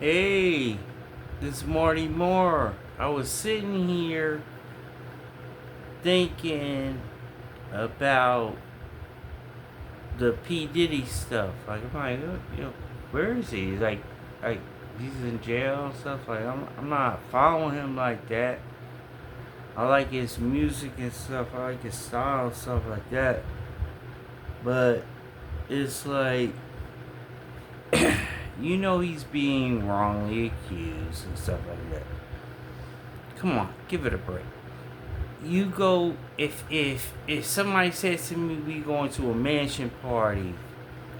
Hey, it's Marty Moore. I was sitting here thinking about the P Diddy stuff. Like, I'm like, where is he? Like he's in jail and stuff. Like, I'm not following him like that. I like his music and stuff. I like his style and stuff like that. But it's like, he's being wrongly accused and stuff like that. Come on, give it a break. You go if somebody says to me we going to a mansion party,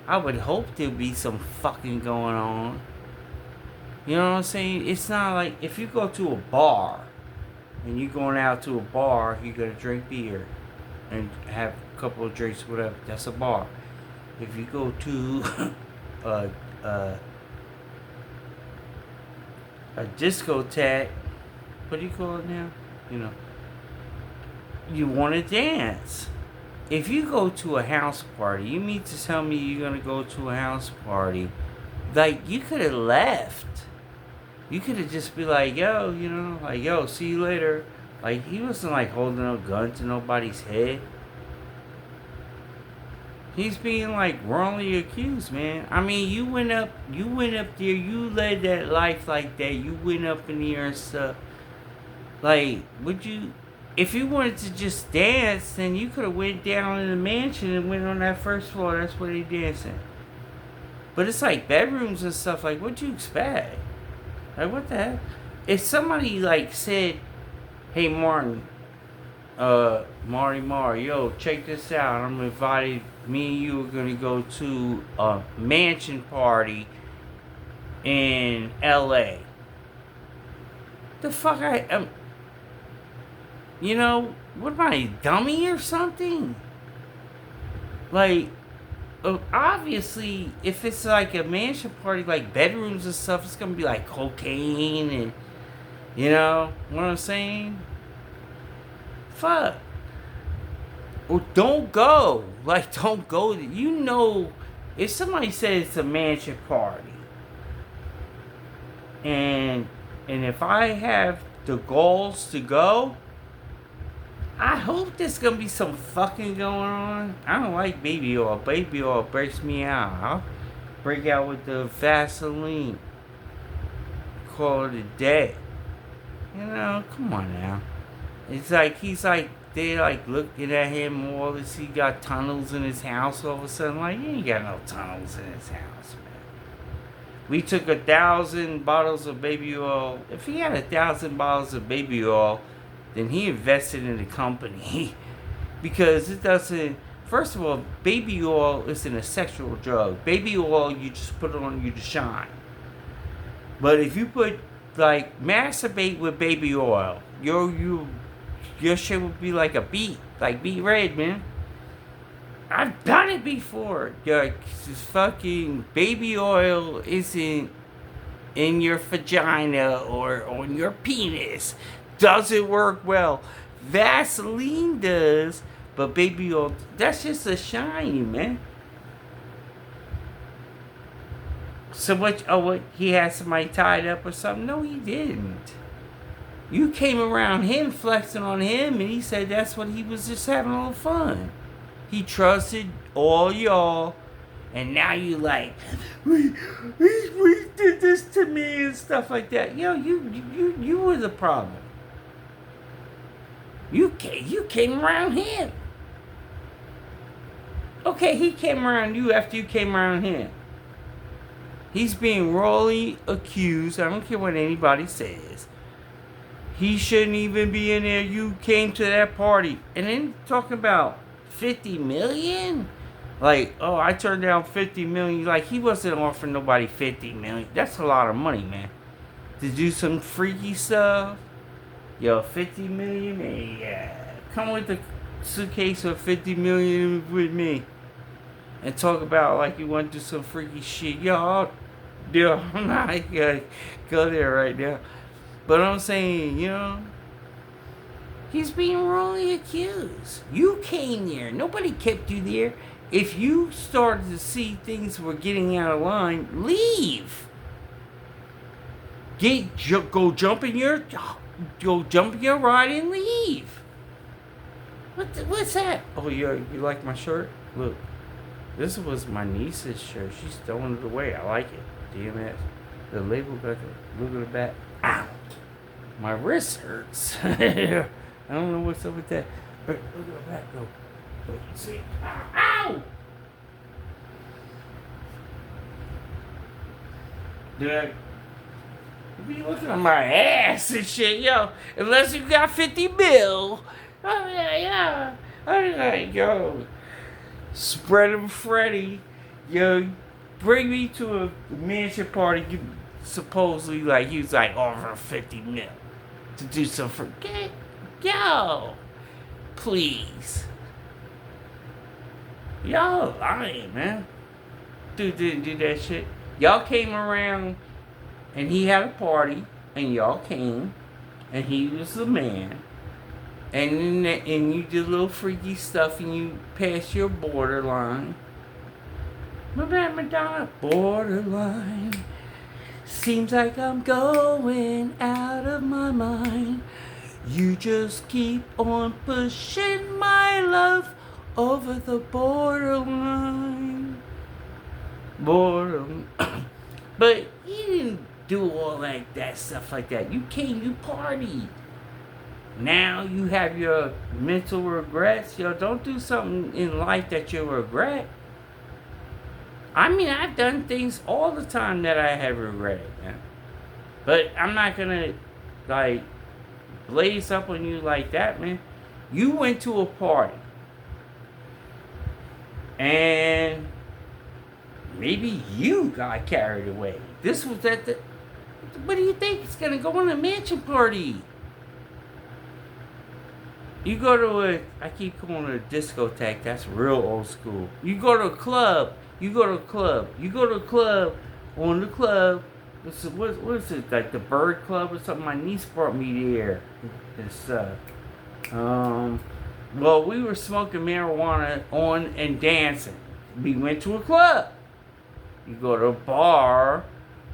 I would hope there'd be some fucking going on. You know what I'm saying? It's not like if you go to a bar and you're going out to a bar, you're gonna drink beer and have a couple of drinks, whatever. That's a bar. If you go to a a, a discotheque, what do you call it now? You know, you want to dance. If you go to a house party, you mean to tell me you're gonna go to a house party? Like you could have left. You could have just be like, yo, like yo, see you later. Like he wasn't like holding a gun to nobody's head. He's being like wrongly accused, man. I mean, you went up there, you led that life like that. You went up in the air and stuff. Like, would you? If you wanted to just dance, then you could have went down in the mansion and went on that first floor. That's where they dancing. But it's like bedrooms and stuff. Like, what'd you expect? Like, what the heck? If somebody like said, "Hey, Martin, Marty Mar, yo, check this out. I'm invited. Me and you are gonna go to a mansion party in L.A." The fuck I am. What am I, a dummy or something? Like, obviously, if it's like a mansion party, like bedrooms and stuff, it's gonna be like cocaine and, you know what I'm saying? Fuck. Or don't go. Like, don't go. If somebody says it's a mansion party, and if I have the goals to go, I hope there's gonna be some fucking going on. I don't like baby oil. Baby oil breaks me out. I'll break out with the Vaseline. Call it a day. Come on now. It's like he's like they like looking at him all this. He got tunnels in his house all of a sudden. Like he ain't got no tunnels in his house, man. We took 1,000 bottles of baby oil. If he had 1,000 bottles of baby oil, then he invested in the company because it doesn't. First of all, baby oil isn't a sexual drug. Baby oil, you just put it on you to shine. But if you put like masturbate with baby oil, your shit would be like a beet, like beet red, man. I've done it before. This fucking baby oil isn't in your vagina or on your penis. Doesn't work well. Vaseline does, but baby oil, that's just a shiny, man. So what? Oh, what? He had somebody tied up or something? No, he didn't. You came around him flexing on him, and he said that's what he was just having a little fun. He trusted all y'all, and now you like, we did this to me and stuff like that. You were the problem. You came around him. Okay, he came around you after you came around him. He's being wrongly accused. I don't care what anybody says. He shouldn't even be in there. You came to that party. And then talking about 50 million? Like, oh, I turned down 50 million. Like, he wasn't offering nobody 50 million. That's a lot of money, man. To do some freaky stuff. Yo, 50 million? Hey, yeah. Come with the suitcase of 50 million with me. And talk about like you want to do some freaky shit. Yo, I'll Dude, I'm not gonna go there right now. But I'm saying, he's being wrongly accused. You came there. Nobody kept you there. If you started to see things were getting out of line, leave. Go jump in your ride and leave. What's that? Oh, you like my shirt? Look, this was my niece's shirt. She's throwing it away. I like it. DMS. The label got the look at the back. Ow! My wrist hurts. I don't know what's up with that. But look at the back though. Look, see? Ow! Dude, you be looking at my ass and shit, yo. Unless you got 50 mil. Oh, yeah. I'm like, yo. Spread 'em Freddy. Yo, bring me to a mansion party. You supposedly, like, he was like, over 50 mil. To do some forget. Yo. Please. Y'all lying, man. Dude didn't do that shit. Y'all came around and he had a party and y'all came and he was the man and you did little freaky stuff and you passed your borderline. My bad, Madonna. Borderline. Seems like I'm going out of my mind. You just keep on pushing my love over the borderline. Boredom. But he didn't do all that stuff like that. You came, you partied. Now you have your mental regrets. Yo, don't do something in life that you'll regret. I mean, I've done things all the time that I have regretted, man. But I'm not gonna, like, blaze up on you like that, man. You went to a party. And maybe you got carried away. This was at the... What do you think? It's gonna go on a mansion party. You go to I keep calling it a discotheque. That's real old school. You go to a club. You go to a club on the club. What is it? Like the Bird Club or something? My niece brought me there. It's, well, we were smoking marijuana on and dancing. We went to a club. You go to a bar.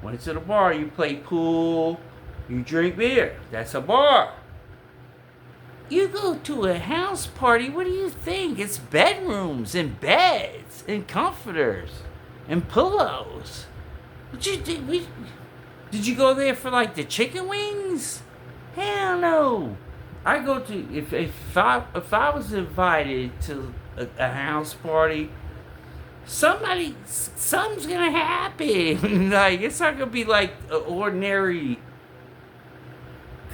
Went to the bar. You play pool. You drink beer. That's a bar. You go to a house party. What do you think? It's bedrooms and beds and comforters and pillows. What you think? Did you go there for like the chicken wings? Hell no. I go to if I was invited to a house party, something's gonna happen. Like, it's not gonna be like ordinary.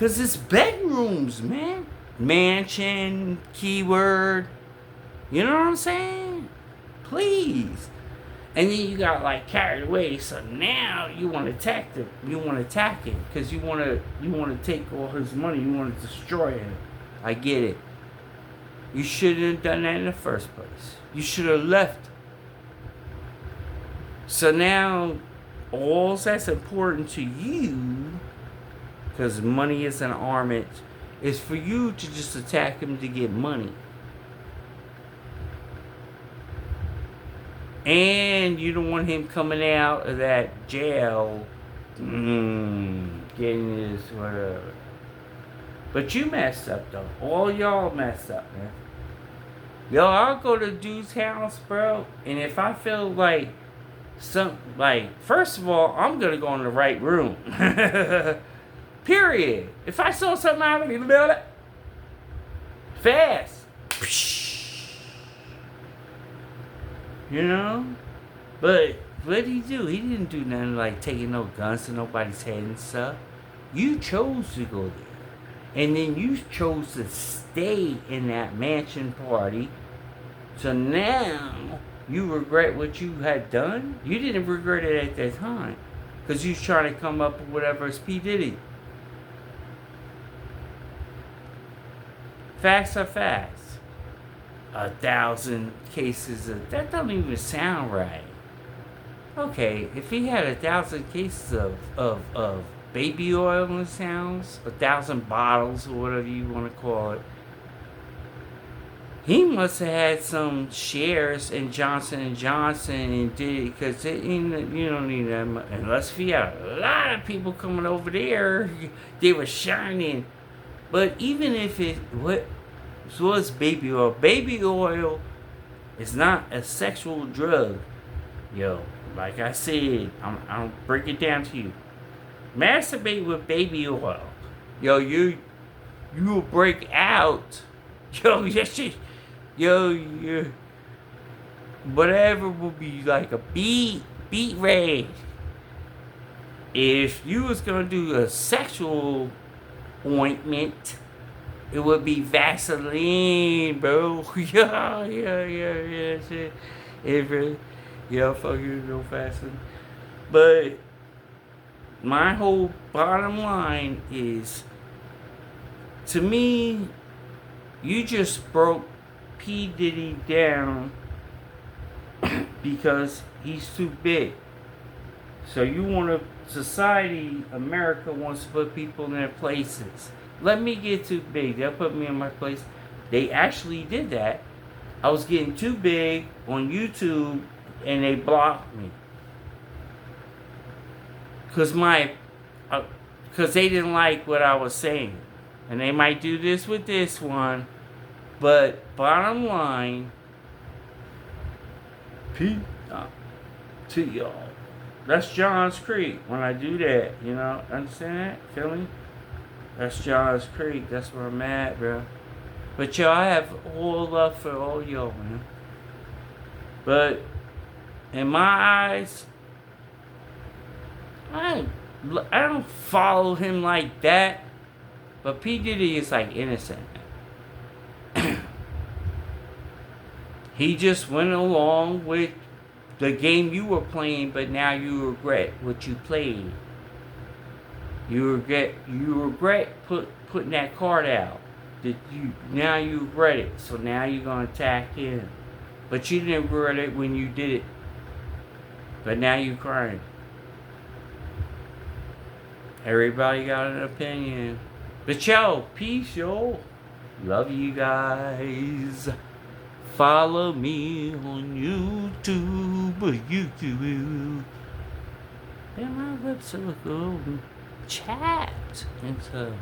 Cause it's bedrooms, man. Mansion, keyword. You know what I'm saying? Please. And then you got like carried away. So now you want to attack them. You want to attack him because you want to take all his money. You want to destroy him. I get it. You shouldn't have done that in the first place. You should have left. So now, all that's important to you, because money is an armament, is for you to just attack him to get money. And you don't want him coming out of that jail, getting his whatever. But you messed up, though. All y'all messed up, man. Yo, I'll go to dude's house, bro, and if I feel like first of all, I'm gonna go in the right room. Period. If I saw something out of me, fast. You know? But what did he do? He didn't do nothing like taking no guns to nobody's head and stuff. You chose to go there. And then you chose to stay in that mansion party. So now you regret what you had done? You didn't regret it at that time. Because you was trying to come up with whatever is P. Diddy. Facts are facts. 1,000 cases of... That doesn't even sound right. Okay, if he had 1,000 cases of baby oil in his house, 1,000 bottles or whatever you want to call it, he must have had some shares in Johnson and Johnson and did because you don't need that much unless if you had a lot of people coming over there, they were shining. But even if it was baby oil is not a sexual drug, yo. Like I said, I'll break it down to you. Masturbate with baby oil, yo. You will break out, yo. Yes, yo. Whatever will be like a beat rate. If you was gonna do a sexual ointment, it would be Vaseline, bro. Yeah. Shit. It really, yeah, fuck you, no Vaseline. But my whole bottom line is, to me, you just broke P. Diddy down because he's too big. So you want to, society, America wants to put people in their places. Let me get too big. They'll put me in my place. They actually did that. I was getting too big on YouTube and they blocked me. Because they didn't like what I was saying. And they might do this with this one. But bottom line, P to y'all. That's Johns Creek when I do that, you know, understand that? Feel me? That's Johns Creek, that's where I'm at, bro. But y'all, I have all love for all y'all, man. But in my eyes, I don't follow him like that. But P. Diddy is like innocent. He just went along with the game you were playing, but now you regret what you played. You regret putting that card out. Now you regret it. So now you're gonna attack him. But you didn't regret it when you did it. But now you're crying. Everybody got an opinion. But yo, peace, yo. Love you guys. Follow me on YouTube. And my website, chat and stuff.